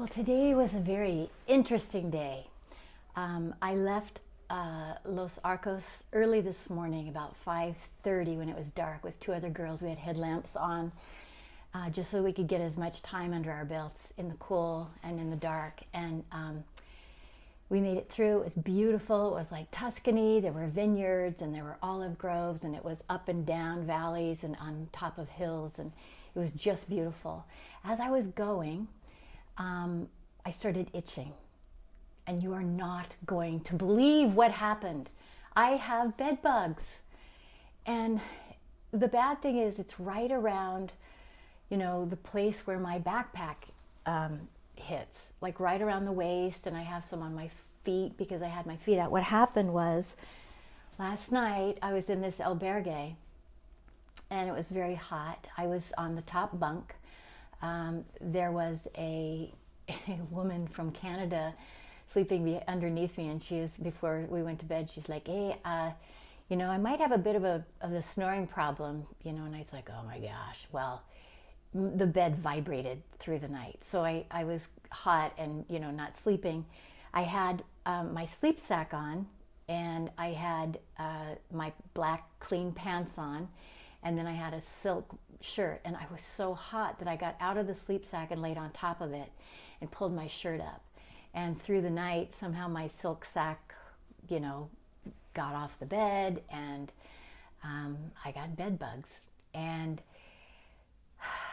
Well, today was a very interesting day. I left Los Arcos early this morning, about 5:30 when it was dark, with two other girls. We had headlamps on, just so we could get as much time under our belts in the cool and in the dark. And we made it through. It was beautiful. It was like Tuscany. There were vineyards and there were olive groves, and it was up and down valleys and on top of hills, and it was just beautiful. As I was going, I started itching, and you are not going to believe what happened. I have bed bugs, and the bad thing is it's right around, the place where my backpack hits, like right around the waist, and I have some on my feet because I had my feet out. What happened was, last night I was in this albergue, and it was very hot. I was on the top bunk. There was a woman from Canada sleeping underneath me, and she was, before we went to bed, she's like, "Hey, I might have a bit of a snoring problem, and I was like, "Oh my gosh." Well, the bed vibrated through the night, so I was hot and not sleeping. I had my sleep sack on, and I had my black clean pants on, and then I had a silk shirt, and I was so hot that I got out of the sleep sack and laid on top of it and pulled my shirt up. And through the night, somehow my silk sack, got off the bed, and I got bed bugs. And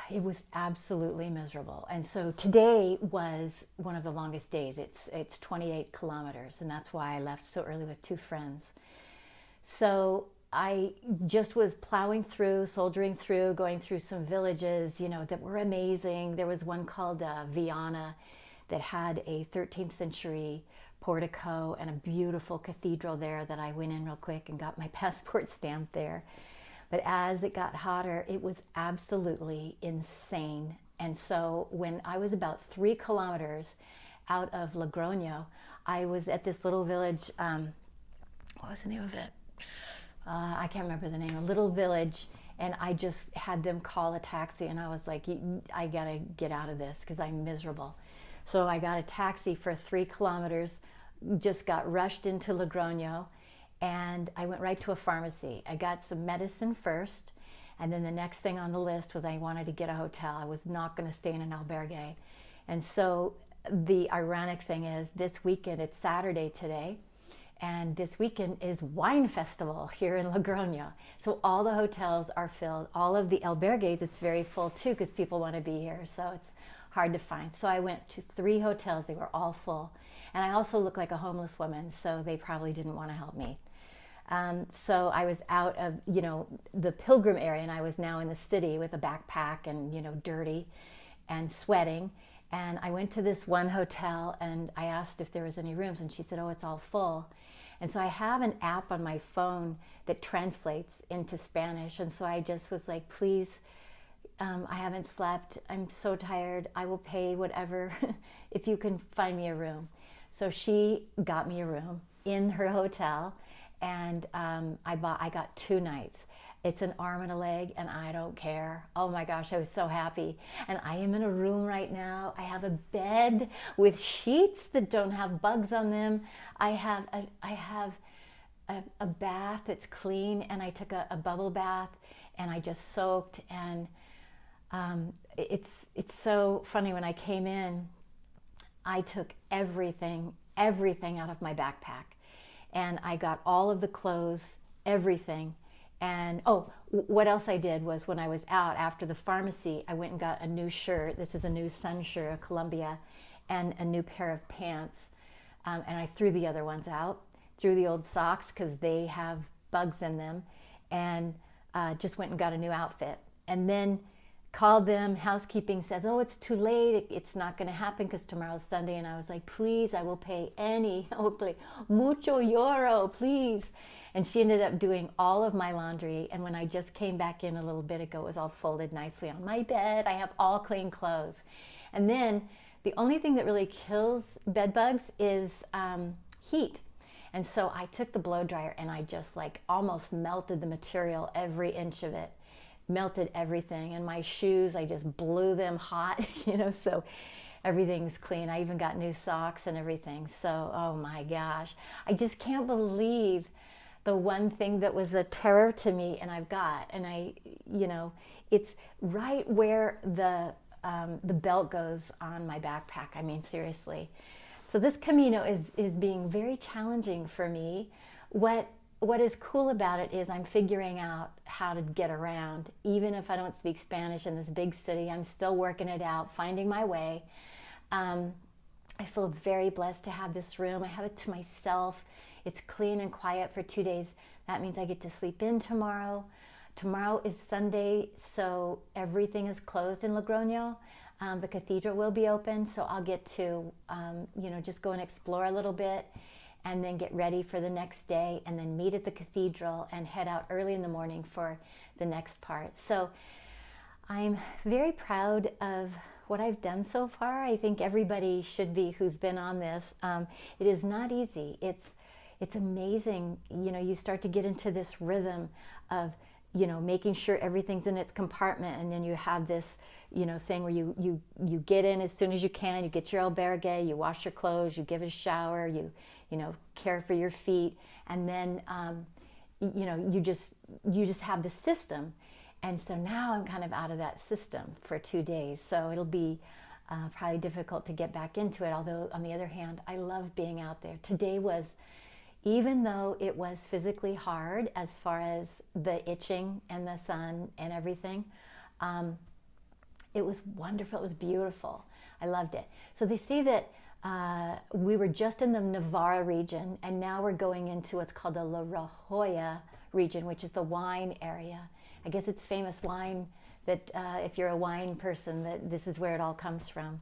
it was absolutely miserable. And so today was one of the longest days. It's 28 kilometers, and that's why I left so early with two friends. So I just was plowing through, soldiering through, going through some villages, that were amazing. There was one called Viana that had a 13th century portico and a beautiful cathedral there that I went in real quick and got my passport stamped there. But as it got hotter, it was absolutely insane. And so when I was about 3 kilometers out of Logroño, I was at this little village. What was the name of it? I can't remember the name. A little village, and I just had them call a taxi, and I was like, I gotta get out of this because I'm miserable. So I got a taxi for 3 kilometers, just got rushed into Logroño, and I went right to a pharmacy. I got some medicine first, and then the next thing on the list was I wanted to get a hotel. I was not going to stay in an albergue. And so the ironic thing is, this weekend, it's Saturday today, and this weekend is wine festival here in Logroño. So all the hotels are filled. All of the albergues, it's very full too, because people want to be here. So it's hard to find. So I went to 3 hotels. They were all full. And I also look like a homeless woman, so they probably didn't want to help me. So I was out of, the Pilgrim area, and I was now in the city with a backpack and, dirty and sweating. And I went to this one hotel, and I asked if there was any rooms, and she said, "Oh, it's all full." And so I have an app on my phone that translates into Spanish. And so I just was like, "Please, I haven't slept. I'm so tired. I will pay whatever if you can find me a room." So she got me a room in her hotel, and I got 2 nights. It's an arm and a leg, and I don't care. Oh my gosh, I was so happy. And I am in a room right now. I have a bed with sheets that don't have bugs on them. I have a bath that's clean, and I took a bubble bath, and I just soaked. And it's so funny. When I came in, I took everything out of my backpack, and I got all of the clothes, everything. And what else I did was, when I was out after the pharmacy, I went and got a new shirt. This is a new sun shirt, a Columbia, and a new pair of pants. And I threw the other ones out, threw the old socks because they have bugs in them, and just went and got a new outfit. And then called them. Housekeeping says, "Oh, it's too late. It's not going to happen because tomorrow's Sunday." And I was like, "Please, I will pay I will pay mucho euro, please." And she ended up doing all of my laundry. And when I just came back in a little bit ago, it was all folded nicely on my bed. I have all clean clothes. And then the only thing that really kills bed bugs is heat. And so I took the blow dryer, and I just almost melted the material, every inch of it. Melted everything. And my shoes, I just blew them hot, so everything's clean. I even got new socks and everything. So, oh my gosh, I just can't believe the one thing that was a terror to me and I've got. And it's right where the belt goes on my backpack. I mean, seriously. So this Camino is being very challenging for me. What is cool about it is I'm figuring out how to get around. Even if I don't speak Spanish in this big city, I'm still working it out, finding my way. I feel very blessed to have this room. I have it to myself. It's clean and quiet for 2 days. That means I get to sleep in tomorrow. Tomorrow is Sunday, so everything is closed in Logroño. The cathedral will be open, so I'll get to just go and explore a little bit and then get ready for the next day and then meet at the cathedral and head out early in the morning for the next part. So I'm very proud of what I've done so far. I think everybody should be who's been on this. It is not easy. It's amazing. You start to get into this rhythm of making sure everything's in its compartment, and then you have this thing where you get in as soon as you can, you get your albergue, you wash your clothes, you give it a shower, you care for your feet, and then you just have the system. And so now I'm kind of out of that system for 2 days, so it'll be probably difficult to get back into it. Although on the other hand, I love being out there. Today was, even though it was physically hard as far as the itching and the sun and everything, it was wonderful. It was beautiful. I loved it. So they say that we were just in the Navarra region, and now we're going into what's called the La Rioja region, which is the wine area. I guess it's famous wine that if you're a wine person, that this is where it all comes from.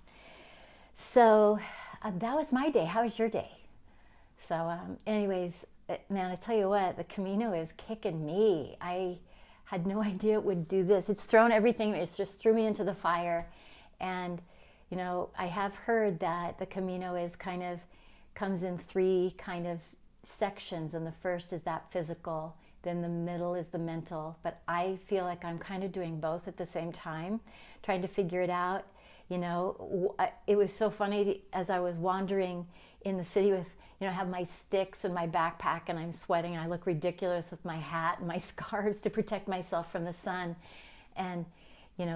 So that was my day. How was your day? So anyways, man, I tell you what, the Camino is kicking me. I had no idea it would do this. It's thrown everything, it's just threw me into the fire. And, I have heard that the Camino comes in 3 kind of sections. And the first is that physical, then the middle is the mental. But I feel like I'm kind of doing both at the same time, trying to figure it out. It was so funny as I was wandering in the city with, I have my sticks and my backpack and I'm sweating. I look ridiculous with my hat and my scarves to protect myself from the sun. And,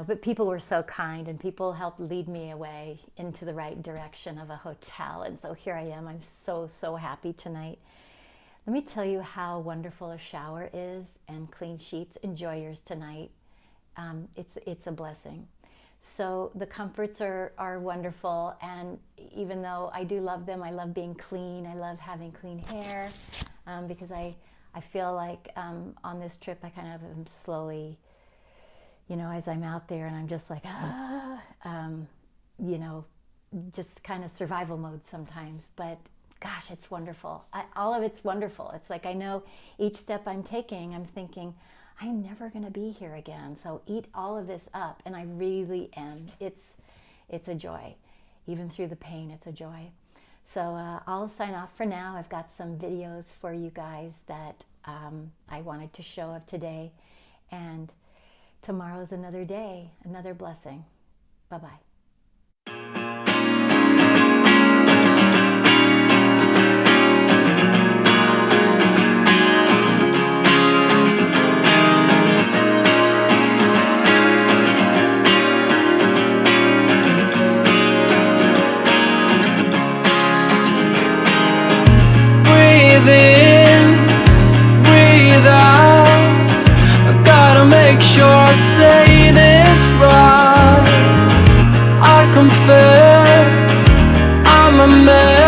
but people were so kind and people helped lead me away into the right direction of a hotel. And so here I am. I'm so, so happy tonight. Let me tell you how wonderful a shower is and clean sheets. Enjoy yours tonight. It's a blessing. So the comforts are wonderful, and even though I do love them, I love being clean. I love having clean hair because I feel like on this trip I kind of am slowly, as I'm out there and I'm just like, just kind of survival mode sometimes. But gosh, it's wonderful. All of it's wonderful. It's like I know each step I'm taking, I'm thinking, I'm never going to be here again. So eat all of this up. And I really am. It's a joy. Even through the pain, it's a joy. So I'll sign off for now. I've got some videos for you guys that I wanted to show of today. And tomorrow's another day, another blessing. Bye-bye. Make sure I say this right. I confess I'm a mess.